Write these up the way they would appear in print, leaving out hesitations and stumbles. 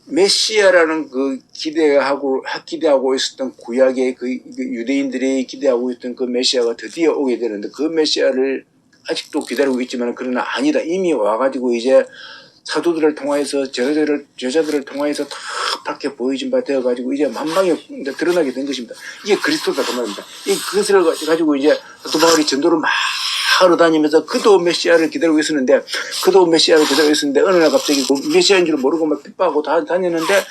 메시아라는 그 기대하고 있었던 구약의 그 유대인들이 기대하고 있던 그 메시아가 드디어 오게 되는데 그 메시아를 아직도 기다리고 있지만 그러나 아니다. 이미 와가지고 이제 사도들을 통하여서 제자들을 통하여서 다 밝게 보여진 바 되어가지고 이제 만방에 드러나게 된 것입니다. 이게 그리스도다 그 말입니다. 이 그것을 가지고 이제 사도 바울이 전도를 막 하러 다니면서 그도 메시아를 기다리고 있었는데 어느 날 갑자기 메시아인 줄 모르고 막 핍박하고 다 다녔는데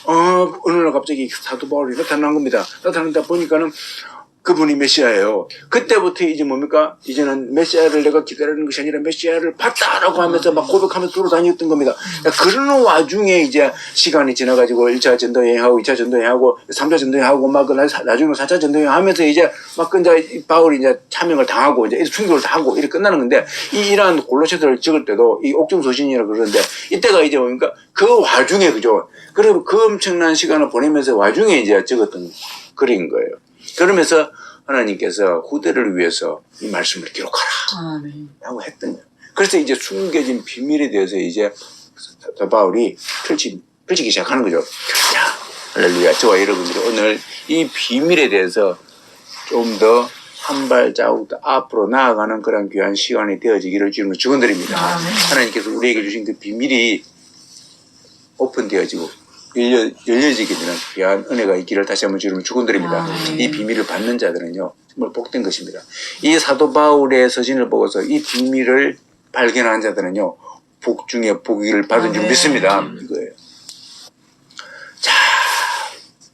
어느 날 갑자기 사도 바울이 나타난 겁니다. 나타난다 보니까는 그분이 메시아예요. 그때부터 이제 뭡니까? 이제는 메시아를 내가 기다리는 것이 아니라 메시아를 봤다라고 하면서 막 고백하면서 돌아다녔던 겁니다. 그러는 와중에 이제 시간이 지나가지고 1차 전도여행하고 2차 전도여행하고 3차 전도여행하고 막 나중에 4차 전도여행 하면서 이제 막 이제 바울이 이제 차명을 당하고 이제 충돌을 당하고 이렇게 끝나는 건데 이러한 골로새서를 적을 때도 이 옥중소신이라고 그러는데 이때가 이제 뭡니까? 그 와중에 그죠? 그리고 그 엄청난 시간을 보내면서 와중에 이제 적었던 글인 거예요. 그러면서 하나님께서 후대를 위해서 이 말씀을 기록하라 라고 했던 거예요. 그래서 이제 숨겨진 비밀에 대해서 이제 바울이 펼치기 시작하는 거죠. 자, 할렐루야. 저와 여러분들이 오늘 이 비밀에 대해서 좀 더 한 발자국 더 앞으로 나아가는 그런 귀한 시간이 되어지기를 주님으로 축원드립니다. 하나님께서 우리에게 주신 그 비밀이 오픈되어지고 열려지게 되는 귀한 은혜가 있기를 다시 한번 주님을 축원드립니다. 이 비밀을 받는 자들은요 정말 복된 것입니다. 이 사도 바울의 서신을 보고서 이 비밀을 발견한 자들은요 복 중에 복을 받은 줄 믿습니다. 이거예요. 자,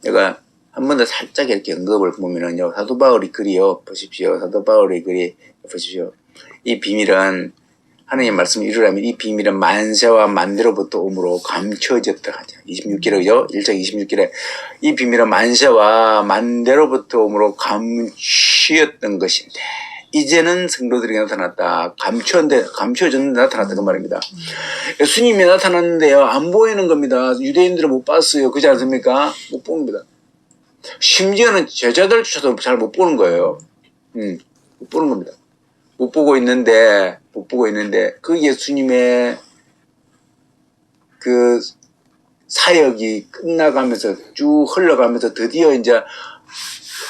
내가 한 번 더 살짝 이렇게 언급을 보면은요 사도 바울의 글이요 보십시오. 사도 바울의 글이 보십시오. 이 비밀은 하나님 말씀을 이루려면 이 비밀은 만세와 만대로부터 오므로 감춰졌다 하죠. 26절이죠. 1장 26절에 이 비밀은 만세와 만대로부터 오므로 감추었던 것인데 이제는 성도들에게 나타났다. 감춰졌는데 나타났다 그 말입니다. 예수님이 나타났는데요 안 보이는 겁니다. 유대인들은 못 봤어요. 그렇지 않습니까? 못 본 겁니다. 심지어는 제자들조차도 잘 못 보는 거예요. 못 보는 겁니다. 못 보고 있는데 그 예수님의 그 사역이 끝나가면서 쭉 흘러가면서 드디어 이제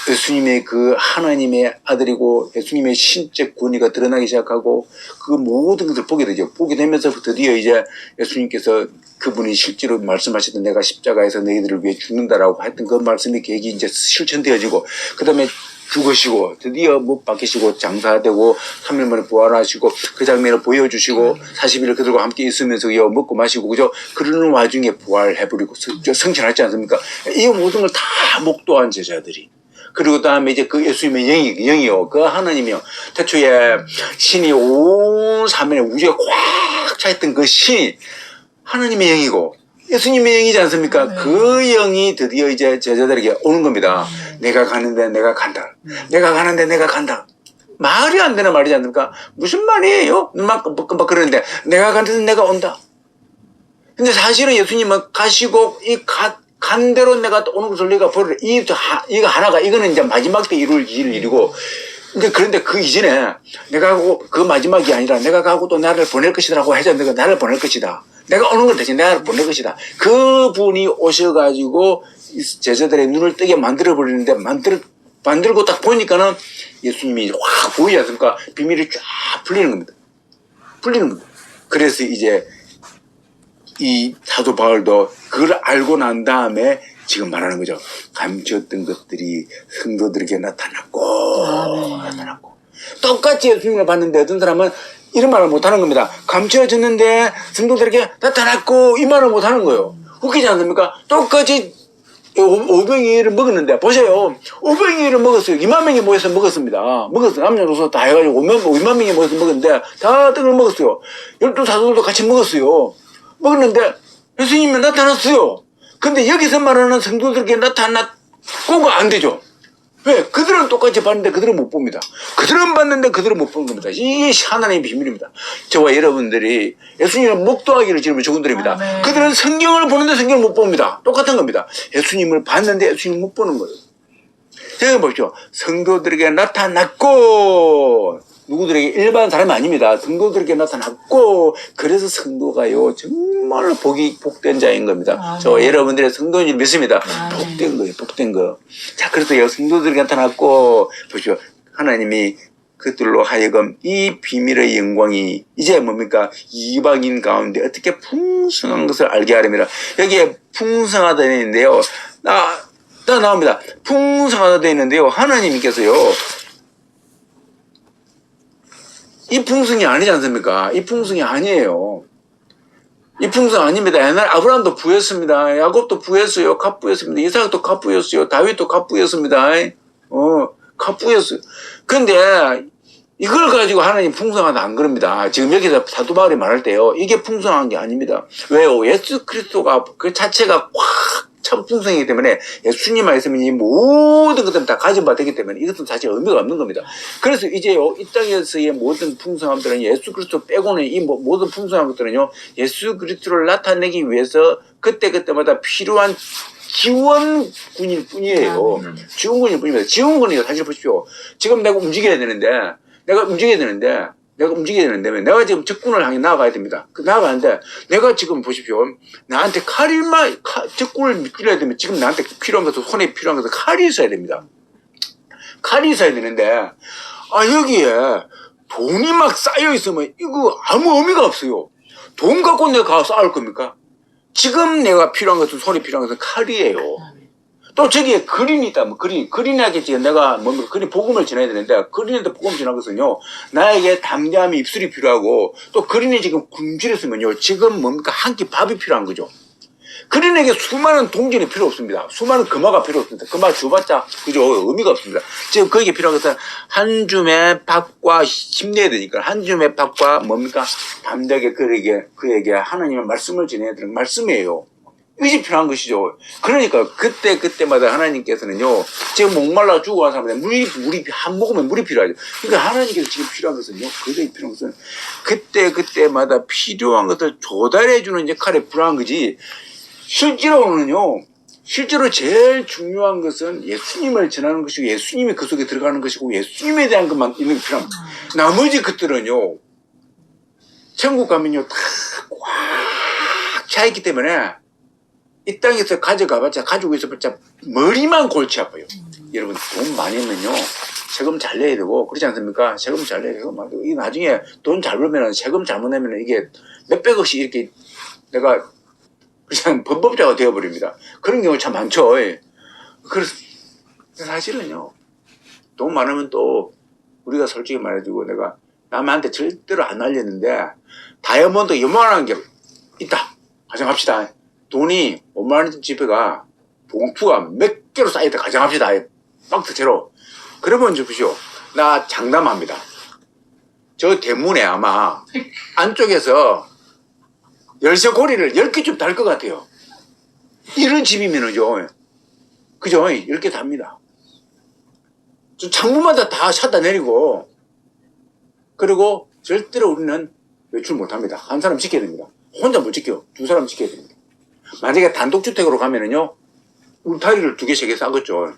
예수님의 그 하나님의 아들이고 예수님의 신적 권위가 드러나기 시작하고 그 모든 것을 보게 되죠. 보게 되면서 드디어 이제 예수님께서 그분이 실제로 말씀하셨던 내가 십자가에서 너희들을 위해 죽는다라고 했던 그 말씀의 계획이 이제 실천되어지고 그 다음에 죽으시고 드디어 못 박히시고 장사되고 3일 만에 부활하시고 그 장면을 보여주시고 40일 그들과 함께 있으면서 먹고 마시고 그죠? 그러는 와중에 부활해버리고 성천하지 않습니까? 이 모든 걸 다 목도한 제자들이 그리고 다음에 이제 그 예수님의 영이요 그 하나님이요 태초에 신이 온 사면에 우주에 꽉 차있던 그 신이 하나님의 영이고 예수님의 영이지 않습니까? 그 영이 드디어 이제 제자들에게 오는 겁니다. 내가 가는데 내가 간다. 내가 가는데 내가 간다. 말이 안 되는 말이지 않습니까? 무슨 말이에요? 막 그러는데 내가 가는데 내가 온다. 근데 사실은 예수님은 가시고 간 대로 내가 오는 것을 내가 보리라. 이거 하나가 이거는 이제 마지막 때 이룰 일이고 그런데 그 이전에 내가 가고 그 마지막이 아니라 내가 가고 또 나를 보낼 것이라고 하잖아요. 나를 보낼 것이다. 내가 오는 걸 대신 나를 보낼 것이다. 그분이 오셔가지고 제자들의 눈을 뜨게 만들어버리는데 만들고 딱 보니까는 예수님이 확 보이지 않습니까? 비밀이 쫙 풀리는 겁니다. 그래서 이제 이 사도 바울도 그걸 알고 난 다음에 지금 말하는 거죠. 감추었던 것들이 성도들에게 나타났고 똑같이 예수님을 봤는데 어떤 사람은 이런 말을 못하는 겁니다. 감춰졌는데 성도들에게 나타났고 이 말을 못하는 거예요. 웃기지 않습니까? 똑같이 오병이를 먹었는데 보세요. 오병이를 먹었어요. 2만 명이 모여서 먹었습니다. 남녀노소 다 해가지고 5만 명이 모여서 먹었는데 다 떡을 먹었어요. 12사도들도 같이 먹었어요. 먹었는데 예수님이 나타났어요. 근데 여기서 말하는 성도들에게 나타났고가 안 되죠. 왜? 그들은 똑같이 봤는데 그들은 못 봅니다. 그들은 봤는데 그들은 못 보는 겁니다. 이게 하나님의 비밀입니다. 저와 여러분들이 예수님을 목도하기를 주님을 축원드립니다. 그들은 성경을 보는데 성경을 못 봅니다. 똑같은 겁니다. 예수님을 봤는데 예수님을 못 보는 거예요. 제가 보십시오. 성도들에게 나타났고 누구들에게 일반 사람이 아닙니다. 성도들에게 나타났고 그래서 성도가요 정말로 복된 자인 겁니다. 저 여러분들의 성도인 줄 믿습니다. 복된 거예요. 복된 거. 자 그래서 성도들에게 나타났고 보시오. 하나님이 그들로 하여금 이 비밀의 영광이 이제 뭡니까? 이방인 가운데 어떻게 풍성한 것을 알게 하렵니다. 여기에 풍성하다 되어 있는데요. 나옵니다. 풍성하다 되어 있는데요. 하나님께서요. 이 풍성이 아니지 않습니까? 이 풍성이 아니에요. 이 풍성 아닙니다. 옛날 아브라함도 부였습니다. 야곱도 부였어요. 갑부였습니다. 이삭도 갑부였어요. 다윗도 갑부였습니다. 갑부였어요. 근데 이걸 가지고 하나님 풍성하다 안 그럽니다. 지금 여기서 사도 바울이 말할 때요. 이게 풍성한 게 아닙니다. 왜요? 예수 그리스도가 그 자체가 참 풍성이기 때문에 예수님만 있으면 이 모든 것들은 다 가진 바 되기 때문에 이것은 사실 의미가 없는 겁니다. 그래서 이제요, 이 땅에서의 모든 풍성함들은 예수 그리스도 빼고는 이 모든 풍성한 것들은요, 예수 그리스도를 나타내기 위해서 그때그때마다 필요한 지원군일 뿐이에요. 지원군일 뿐입니다. 지원군이요, 사실 보십시오. 지금 내가 움직여야 되는데, 내가 지금 적군을 향해 나아가야 됩니다. 나아가는데, 내가 지금 보십시오. 나한테 적군을 밀어야 되면 지금 나한테 필요한 것은, 손에 필요한 것은 칼이 있어야 됩니다. 칼이 있어야 되는데, 여기에 돈이 막 쌓여 있으면 이거 아무 의미가 없어요. 돈 갖고 내가 가서 싸울 겁니까? 지금 내가 필요한 것은, 손에 필요한 것은 칼이에요. 또 저기에 그린이 있다면 그린에게 지금 내가 그린 복음을 전해야 되는데 그린한테 복음을 전한 것은요 나에게 담대함이 입술이 필요하고 또 그린이 지금 굶주렸으면요 지금 뭡니까 한 끼 밥이 필요한 거죠. 그린에게 수많은 동전이 필요 없습니다. 수많은 금화가 필요 없습니다. 금화 줘봤자 그죠 의미가 없습니다. 지금 그에게 필요한 것은 한 줌의 밥과 힘내야 되니까 한 줌의 밥과 뭡니까 담대하게 그에게 하나님의 말씀을 전해야 되는 말씀이에요. 이것이 필요한 것이죠. 그러니까 그때마다 하나님께서는요, 지금 목말라 죽어간 사람한테 물이 한 모금에 물이 필요하죠. 그러니까 하나님께서 지금 필요한 것은요, 그들이 필요한 것은 그때마다 필요한 것을 조달해주는 역할에 불과한 거지, 실제로 제일 중요한 것은 예수님을 전하는 것이고, 예수님이 그 속에 들어가는 것이고, 예수님에 대한 것만 있는 게 필요합니다. 나머지 것들은요, 천국 가면요, 다 꽉 차있기 때문에, 이 땅에서 가지고 있어봤자 머리만 골치 아파요. 여러분 돈 많이 있면요 세금 잘 내야 되고 그렇지 않습니까? 세금 잘 내야 되고 이 나중에 돈 잘 벌면 세금 잘못 내면 이게 몇백억씩 이렇게 내가 그냥 범법자가 되어버립니다. 그런 경우 참 많죠. 그래서 사실은요 돈 많으면 또 우리가 솔직히 말해주고 내가 남한테 절대로 안 알렸는데 다이아몬드 요만한 게 있다 가정합시다. 돈이 5만원 지폐가 봉투가 몇 개로 쌓여있다 가정합시다. 박스채로. 그러면 보시오. 나 장담합니다. 저 대문에 아마 안쪽에서 열쇠고리를 10개쯤 달 것 같아요. 이런 집이면은요. 그죠? 10개 답니다. 창문마다 다 샷다 내리고 그리고 절대로 우리는 외출 못합니다. 한 사람 지켜야 됩니다. 혼자 못 지켜요. 두 사람 지켜야 됩니다. 만약에 단독주택으로 가면은요, 울타리를 2개, 3개 싸겠죠.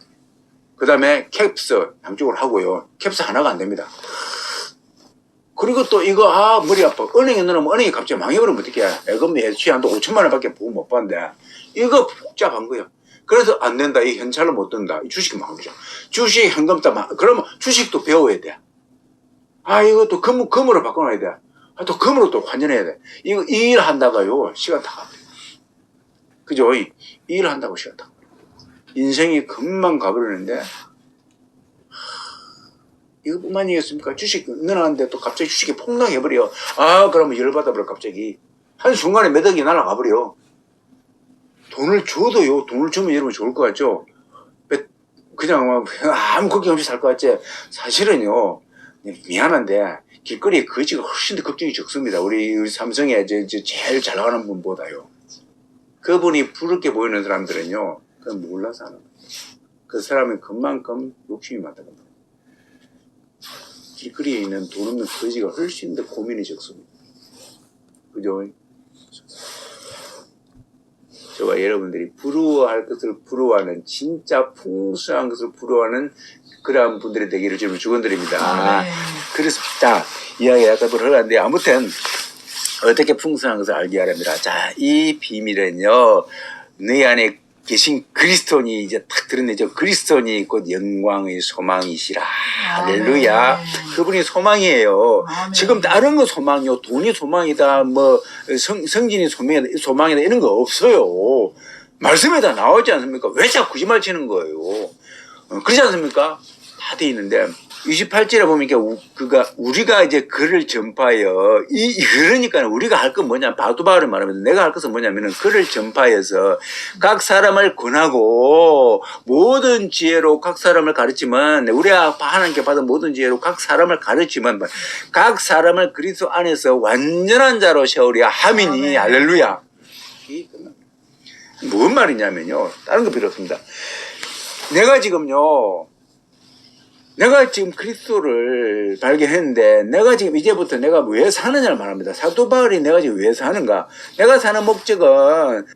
그 다음에 캡스 양쪽으로 하고요. 캡스 하나가 안 됩니다. 그리고 또 이거, 머리 아파. 은행에 넣으면 은행이 갑자기 망해버리면 어떡해. 예금 예치한도 5천만 원밖에 보고 못 받는데. 이거 복잡한 거예요. 그래서 안 된다. 이 현찰로 못 든다. 이 주식 망하죠. 주식 현금 따 그러면 주식도 배워야 돼. 이것도 금으로 바꿔놔야 돼. 또 금으로 또 환전해야 돼. 이거 이 일 한다가요. 시간 다 가버려. 그죠? 이 일을 한다고 시간 다 인생이 금방 가버리는데 이것뿐만이겠습니까? 주식 넣어놨는데 또 갑자기 주식이 폭락해버려. 그러면 열받아버려 갑자기. 한순간에 몇 억이 날아가버려. 돈을 줘도요. 돈을 주면 여러분 좋을 것 같죠? 그냥 아무 걱정 없이 살 것 같지? 사실은요. 미안한데 길거리에 거지가 훨씬 더 걱정이 적습니다. 우리 삼성에 제일 잘 나가는 분보다요. 그분이 부럽게 보이는 사람들은요, 그건 몰라서 하는 거예요. 그 사람은 그만큼 욕심이 많다고 합니다. 길거리에 있는 돈 없는 거지가 훨씬 더 고민이 적습니다. 그죠? 저와 여러분들이 부러워할 것을 부러워하는, 진짜 풍성한 것을 부러워하는 그러한 분들이 되기를 주님 축원드립니다. 그래서 자, 이야기가 약간 흘러갔는데 아무튼 어떻게 풍성한 것을 알게 하랍니다. 자, 이 비밀은요, 너희 안에 계신 그리스도인이 이제 딱 드러내죠. 그리스도인이 곧 영광의 소망이시라. 할렐루야. 그분이 소망이에요. 지금 다른 거 소망이요. 돈이 소망이다. 뭐 성진이 소망이다. 이런 거 없어요. 말씀에 다 나오지 않습니까? 왜 자꾸 거짓말 치는 거예요? 그렇지 않습니까? 다 돼 있는데 28절에 보니까 우리가 이제 글을 전파하여 그러니까 우리가 할 건 뭐냐 바두바를 말하면 내가 할 것은 뭐냐면은 글을 전파해서 각 사람을 권하고 모든 지혜로 각 사람을 가르치면 우리가 하나님께 받은 모든 지혜로 각 사람을 가르치면 각 사람을 그리스도 안에서 완전한 자로 세우리야 하미니 할렐루야. 뭔 말이냐면요 다른 거 필요 없습니다. 내가 지금 그리스도를 발견했는데 내가 지금 이제부터 내가 왜 사느냐를 말합니다. 사도 바울이 내가 지금 왜 사는가? 내가 사는 목적은